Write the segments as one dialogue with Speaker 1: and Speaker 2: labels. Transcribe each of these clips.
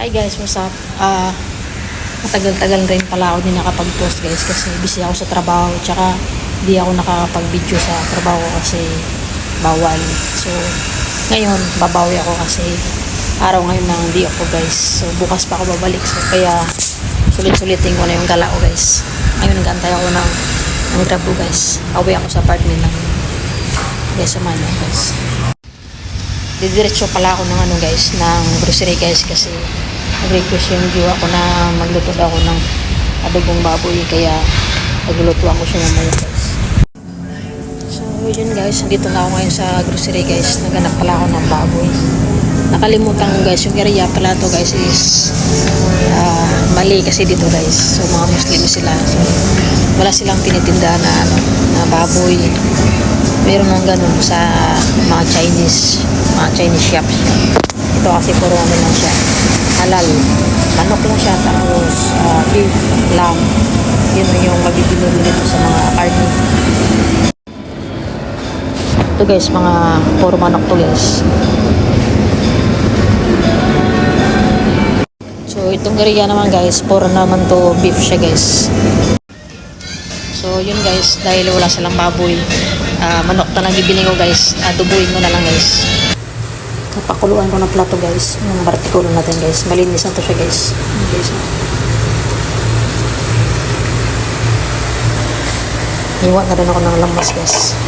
Speaker 1: Hi guys, what's up? Matagal-tagal rin pala ako din nakapag-post guys kasi busy ako sa trabaho tsaka di ako nakakapag-video sa trabaho kasi bawal. So, ngayon babawi ako kasi araw ngayon ng di ako guys. So, bukas pa ako babalik. So, kaya sulit-sulitin ko na yung gala ko guys. Ngayon nag-antay ako ng grab ko guys. Pauwi ako sa apartment ng guys sa Manila guys. Didiretso pala ako ng ng grocery guys kasi nag-request yung jowa ko na magluto daw ako ng adobong baboy kaya naglulutuan ko siya mamaya guys. So yun guys, dito na ako ngayon sa grocery guys. Naghanap pala ako ng baboy. Nakalimutan ko guys, yung area pala to guys is mali kasi dito guys. So mga Muslim sila. So wala silang tinitinda na baboy. Meron ng ganun sa mga Chinese shops. Ito kasi puro lang siya. Halal. Manok lang siya. Tapos beef, lamb. Yun yung mabibili dito sa mga karne. Ito guys, mga puro manok to guys. So itong gariya naman guys, puro naman to beef siya guys. So yun guys, dahil wala silang baboy, manok na lang bibili ko guys. Adobuhin ko na lang guys. Napakuluan ko ng plato guys. Yung bartikulo natin guys. Malinis na to siya guys. Guys. Iwan na rin ako ng lamas guys.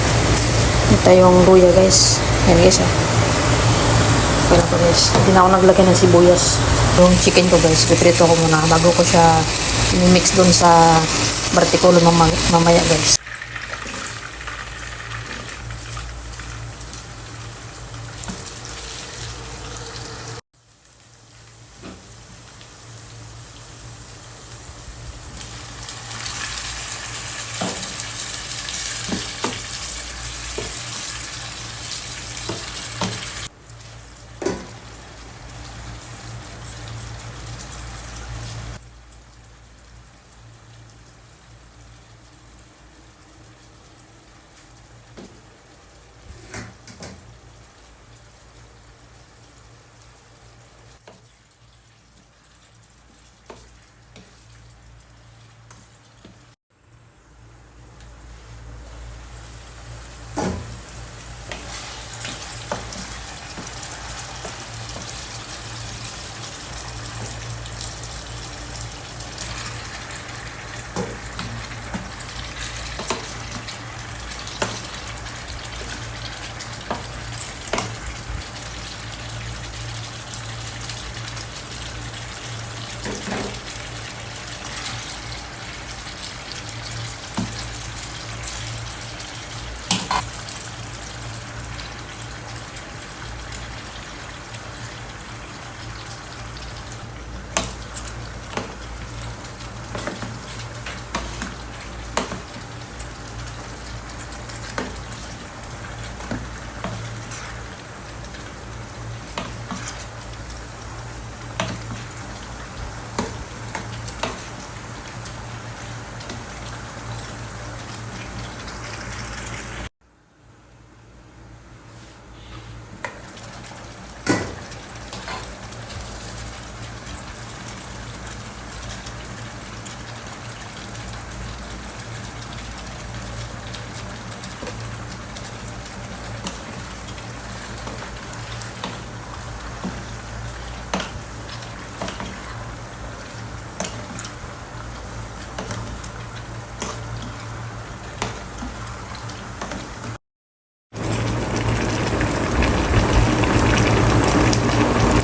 Speaker 1: Ito yung luya guys. Yan guys Okay na to guys. Hindi na ako naglagay ng sibuyas. Yung chicken ko guys. Piprito ko muna bago ko siya mix dun sa bartikulo mamaya guys.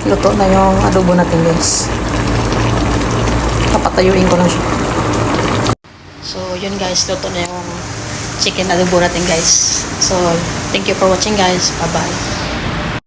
Speaker 1: Luto na yung adobo natin guys. Papatayuin ko lang siya. So yun guys, luto na yung chicken adobo natin guys. So thank you for watching guys. Bye bye.